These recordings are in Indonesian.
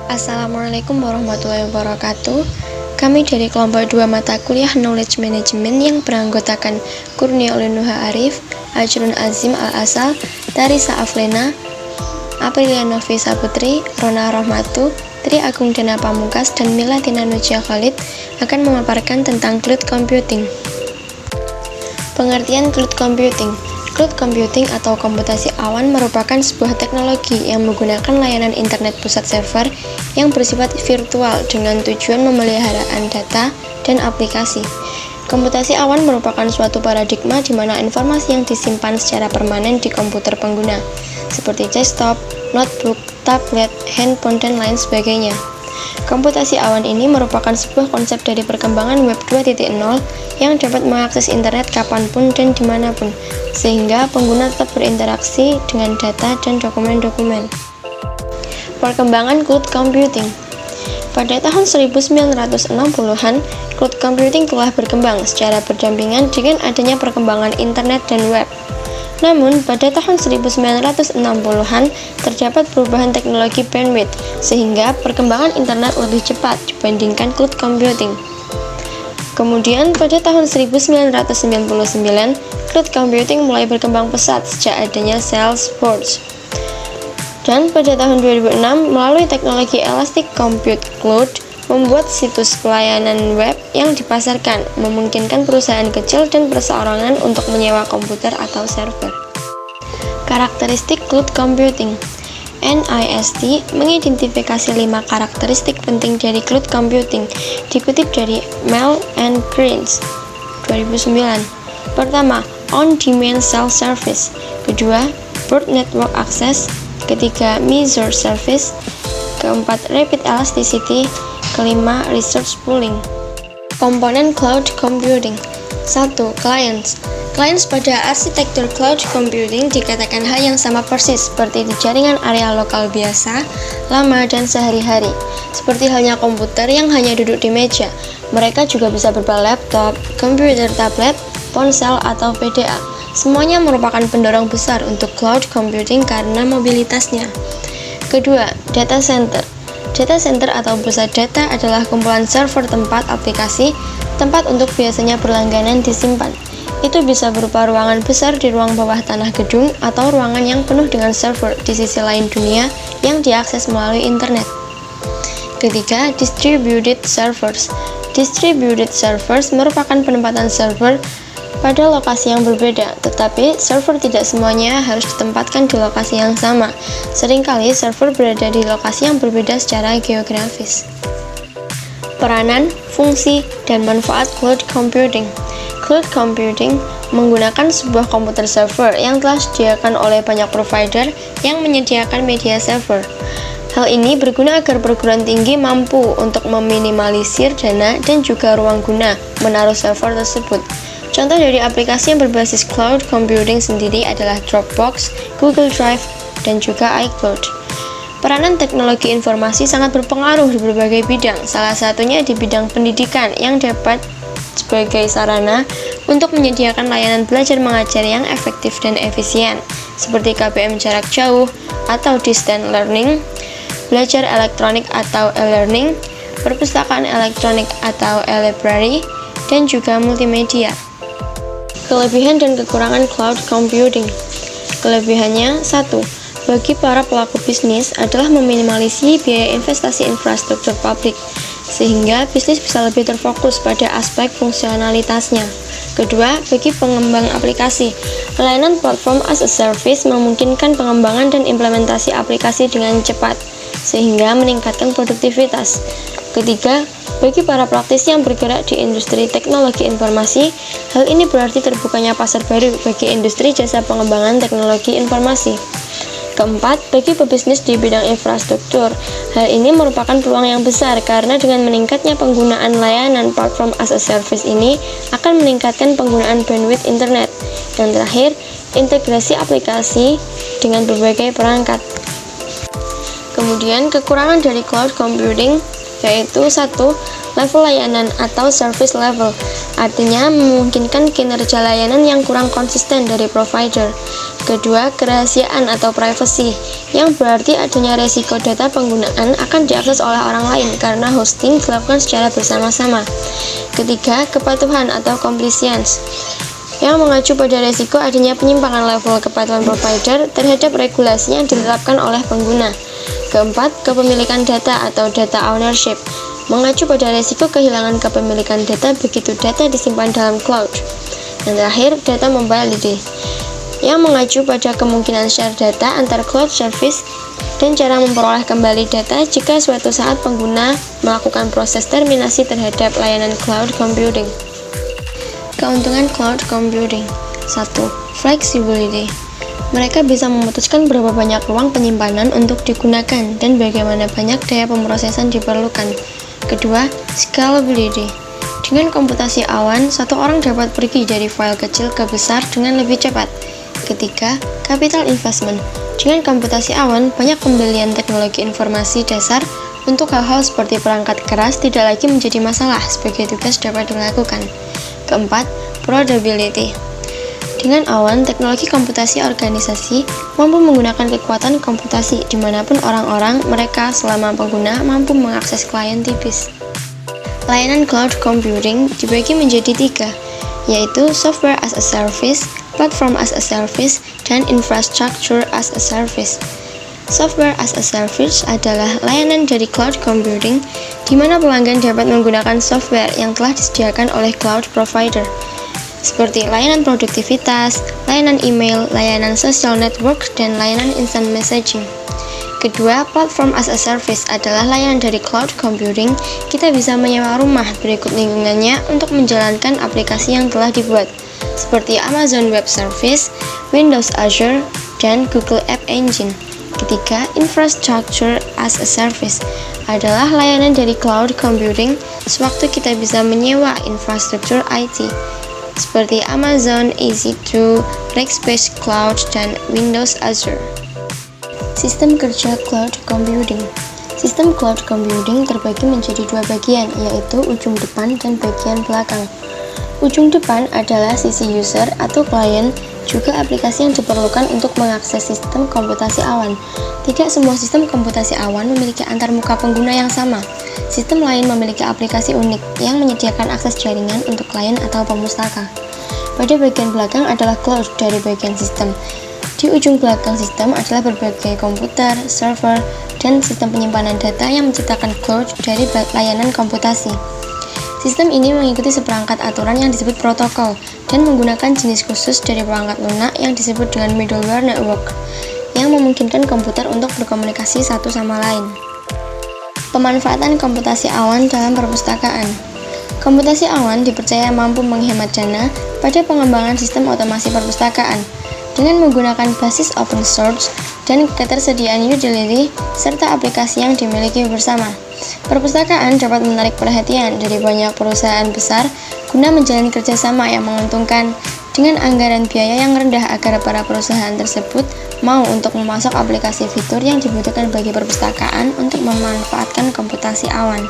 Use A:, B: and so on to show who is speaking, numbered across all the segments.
A: Assalamualaikum warahmatullahi wabarakatuh. Kami dari kelompok 2 mata kuliah Knowledge Management yang beranggotakan Kurnia Olinuha Arif, Ajrun Azim Al-Asal, Tarisa Aflena, Aprilia Novisa Putri, Rona Rohmatu, Tri Agung Dana Pamungkas, dan Mila Tina Nujia Khalid akan memaparkan tentang cloud computing. Pengertian cloud computing. Cloud computing atau komputasi awan merupakan sebuah teknologi yang menggunakan layanan internet pusat server yang bersifat virtual dengan tujuan pemeliharaan data dan aplikasi. Komputasi awan merupakan suatu paradigma di mana informasi yang disimpan secara permanen di komputer pengguna, seperti desktop, notebook, tablet, handphone, dan lain sebagainya. Komputasi awan ini merupakan sebuah konsep dari perkembangan Web 2.0 yang dapat mengakses internet kapanpun dan dimanapun, sehingga pengguna tetap berinteraksi dengan data dan dokumen-dokumen. Perkembangan cloud computing. Pada tahun 1960-an, cloud computing telah berkembang secara berdampingan dengan adanya perkembangan internet dan web. Namun, pada tahun 1960-an terdapat perubahan teknologi bandwidth, sehingga perkembangan internet lebih cepat dibandingkan cloud computing. Kemudian, pada tahun 1999, cloud computing mulai berkembang pesat sejak adanya Salesforce. Dan pada tahun 2006, melalui teknologi Elastic Compute Cloud, membuat situs pelayanan web yang dipasarkan, memungkinkan perusahaan kecil dan perseorangan untuk menyewa komputer atau server. Karakteristik cloud computing. NIST mengidentifikasi 5 karakteristik penting dari cloud computing, dikutip dari Mel and Greens 2009. Pertama, on-demand self-service. Kedua, broad network access. Ketiga, measure service. Keempat, rapid elasticity. Kelima, resource pooling. Komponen cloud computing. 1. Clients. Clients pada arsitektur cloud computing dikatakan hal yang sama persis seperti di jaringan area lokal biasa, lama, dan sehari-hari. Seperti halnya komputer yang hanya duduk di meja, mereka juga bisa berupa laptop, komputer tablet, ponsel, atau PDA. Semuanya merupakan pendorong besar untuk cloud computing karena mobilitasnya. Kedua, data center. Data center atau pusat data adalah kumpulan server tempat aplikasi, tempat untuk biasanya berlangganan disimpan. Itu bisa berupa ruangan besar di ruang bawah tanah gedung atau ruangan yang penuh dengan server di sisi lain dunia yang diakses melalui internet. Ketiga, distributed servers. Distributed servers merupakan penempatan server pada lokasi yang berbeda, tetapi server tidak semuanya harus ditempatkan di lokasi yang sama. Seringkali server berada di lokasi yang berbeda secara geografis. Peranan, fungsi, dan manfaat cloud computing. Cloud computing menggunakan sebuah komputer server yang telah disediakan oleh banyak provider yang menyediakan media server. Hal ini berguna agar perguruan tinggi mampu untuk meminimalisir dana dan juga ruang guna menaruh server tersebut. Contoh dari aplikasi yang berbasis cloud computing sendiri adalah Dropbox, Google Drive, dan juga iCloud. Peranan teknologi informasi sangat berpengaruh di berbagai bidang, salah satunya di bidang pendidikan yang dapat sebagai sarana untuk menyediakan layanan belajar mengajar yang efektif dan efisien, seperti KBM jarak jauh atau distance learning, belajar elektronik atau e-learning, perpustakaan elektronik atau e-library, dan juga multimedia. Kelebihan dan kekurangan cloud computing. Kelebihannya, 1. Bagi para pelaku bisnis adalah meminimalisir biaya investasi infrastruktur publik, sehingga bisnis bisa lebih terfokus pada aspek fungsionalitasnya. Kedua, bagi pengembang aplikasi, layanan platform as a service memungkinkan pengembangan dan implementasi aplikasi dengan cepat, sehingga meningkatkan produktivitas. Ketiga, bagi para praktisi yang bergerak di industri teknologi informasi, hal ini berarti terbukanya pasar baru bagi industri jasa pengembangan teknologi informasi. Keempat, bagi pebisnis di bidang infrastruktur, hal ini merupakan peluang yang besar karena dengan meningkatnya penggunaan layanan platform as a service ini akan meningkatkan penggunaan bandwidth internet. Dan terakhir, integrasi aplikasi dengan berbagai perangkat. Kemudian, kekurangan dari cloud computing. yaitu 1. Level layanan atau service level, artinya memungkinkan kinerja layanan yang kurang konsisten dari provider. Kedua, kerahasiaan atau privacy, yang berarti adanya resiko data penggunaan akan diakses oleh orang lain karena hosting dilakukan secara bersama-sama. Ketiga, kepatuhan atau compliance, yang mengacu pada resiko adanya penyimpangan level kepatuhan provider terhadap regulasi yang ditetapkan oleh pengguna. Keempat, kepemilikan data atau data ownership, mengacu pada resiko kehilangan kepemilikan data begitu data disimpan dalam cloud. Dan terakhir, data mobility, yang mengacu pada kemungkinan share data antar cloud service dan cara memperoleh kembali data jika suatu saat pengguna melakukan proses terminasi terhadap layanan cloud computing. Keuntungan cloud computing. 1. Flexibility. Mereka bisa memutuskan berapa banyak ruang penyimpanan untuk digunakan dan bagaimana banyak daya pemrosesan diperlukan. Kedua, scalability. Dengan komputasi awan, satu orang dapat pergi dari file kecil ke besar dengan lebih cepat. Ketiga, capital investment. Dengan komputasi awan, banyak pembelian teknologi informasi dasar untuk hal-hal seperti perangkat keras tidak lagi menjadi masalah sebagai tugas dapat dilakukan. Keempat, portability. Dengan awan, teknologi komputasi organisasi mampu menggunakan kekuatan komputasi dimanapun orang-orang mereka selama pengguna mampu mengakses klien tipis. Layanan cloud computing dibagi menjadi 3, yaitu software as a service, platform as a service, dan infrastructure as a service. Software as a service adalah layanan dari cloud computing di mana pelanggan dapat menggunakan software yang telah disediakan oleh cloud provider, seperti layanan produktivitas, layanan email, layanan social network, dan layanan instant messaging. Kedua, platform as a service adalah layanan dari cloud computing. Kita bisa menyewa rumah berikut lingkungannya untuk menjalankan aplikasi yang telah dibuat, seperti Amazon Web Service, Windows Azure, dan Google App Engine. Ketiga, infrastructure as a service adalah layanan dari cloud computing. Sewaktu kita bisa menyewa infrastruktur IT, seperti Amazon EC2, Rackspace Cloud, dan Windows Azure. Sistem kerja cloud computing. Sistem cloud computing terbagi menjadi 2 bagian, yaitu ujung depan dan bagian belakang. Ujung depan adalah sisi user atau klien, juga aplikasi yang diperlukan untuk mengakses sistem komputasi awan. Tidak semua sistem komputasi awan memiliki antarmuka pengguna yang sama. Sistem lain memiliki aplikasi unik yang menyediakan akses jaringan untuk klien atau pemustaka. Pada bagian belakang adalah cloud dari bagian sistem. Di ujung belakang sistem adalah berbagai komputer, server, dan sistem penyimpanan data yang menciptakan cloud dari layanan komputasi. Sistem ini mengikuti seperangkat aturan yang disebut protokol dan menggunakan jenis khusus dari perangkat lunak yang disebut dengan middleware network yang memungkinkan komputer untuk berkomunikasi satu sama lain. Pemanfaatan komputasi awan dalam perpustakaan. Komputasi awan dipercaya mampu menghemat dana pada pengembangan sistem otomasi perpustakaan dengan menggunakan basis open source dan ketersediaan utility serta aplikasi yang dimiliki bersama. Perpustakaan dapat menarik perhatian dari banyak perusahaan besar guna menjalin kerjasama yang menguntungkan dengan anggaran biaya yang rendah agar para perusahaan tersebut mau untuk memasok aplikasi fitur yang dibutuhkan bagi perpustakaan untuk memanfaatkan komputasi awan.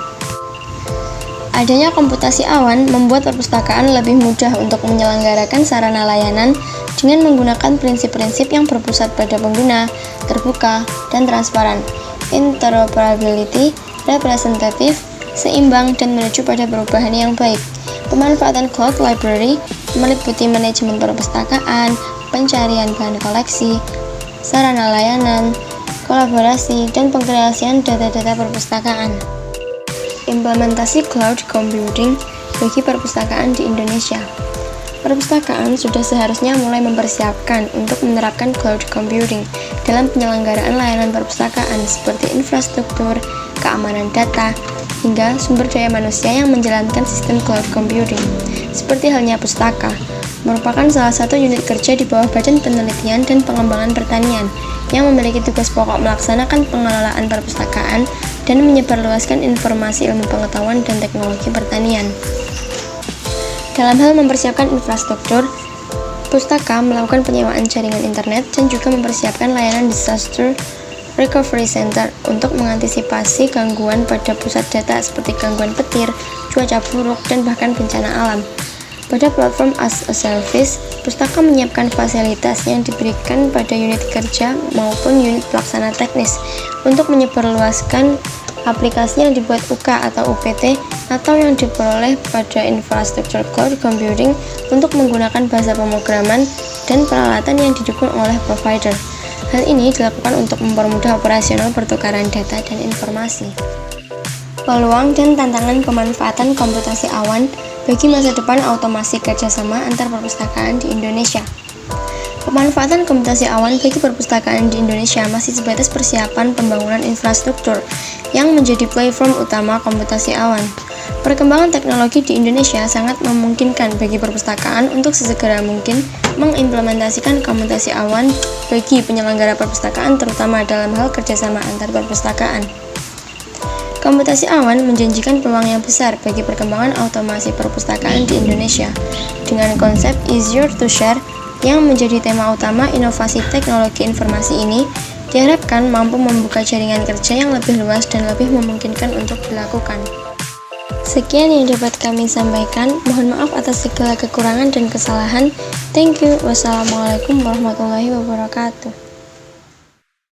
A: Adanya komputasi awan membuat perpustakaan lebih mudah untuk menyelenggarakan sarana layanan dengan menggunakan prinsip-prinsip yang berpusat pada pengguna, terbuka, dan transparan, interoperability, representatif, seimbang, dan menuju pada perubahan yang baik. Pemanfaatan cloud library meliputi manajemen perpustakaan, pencarian bahan koleksi, sarana layanan, kolaborasi, dan pengkreasian data-data perpustakaan. Implementasi cloud computing bagi perpustakaan di Indonesia. Perpustakaan sudah seharusnya mulai mempersiapkan untuk menerapkan cloud computing dalam penyelenggaraan layanan perpustakaan seperti infrastruktur, keamanan data, hingga sumber daya manusia yang menjalankan sistem cloud computing. Seperti halnya pustaka, merupakan salah satu unit kerja di bawah Badan Penelitian dan Pengembangan Pertanian yang memiliki tugas pokok melaksanakan pengelolaan perpustakaan dan menyebarluaskan informasi ilmu pengetahuan dan teknologi pertanian. Dalam hal mempersiapkan infrastruktur, pustaka melakukan penyewaan jaringan internet dan juga mempersiapkan layanan disaster recovery center untuk mengantisipasi gangguan pada pusat data seperti gangguan petir, cuaca buruk, dan bahkan bencana alam. Pada platform as a service, pustaka menyiapkan fasilitas yang diberikan pada unit kerja maupun unit pelaksana teknis untuk menyebarluaskan aplikasi yang dibuat UK atau UPT atau yang diperoleh pada infrastruktur cloud computing untuk menggunakan bahasa pemrograman dan peralatan yang didukung oleh provider. Hal ini dilakukan untuk mempermudah operasional pertukaran data dan informasi. Peluang dan tantangan pemanfaatan komputasi awan bagi masa depan otomasi kerjasama antar perpustakaan di Indonesia. Pemanfaatan komputasi awan bagi perpustakaan di Indonesia masih sebatas persiapan pembangunan infrastruktur yang menjadi platform utama komputasi awan. Perkembangan teknologi di Indonesia sangat memungkinkan bagi perpustakaan untuk sesegera mungkin mengimplementasikan komputasi awan bagi penyelenggara perpustakaan, terutama dalam hal kerjasama antar perpustakaan. Komputasi awan menjanjikan peluang yang besar bagi perkembangan otomasi perpustakaan di Indonesia. Dengan konsep easier to share yang menjadi tema utama inovasi teknologi informasi ini, diharapkan mampu membuka jaringan kerja yang lebih luas dan lebih memungkinkan untuk dilakukan. Sekian yang dapat kami sampaikan. Mohon maaf atas segala kekurangan dan kesalahan. Thank you. Wassalamualaikum warahmatullahi wabarakatuh.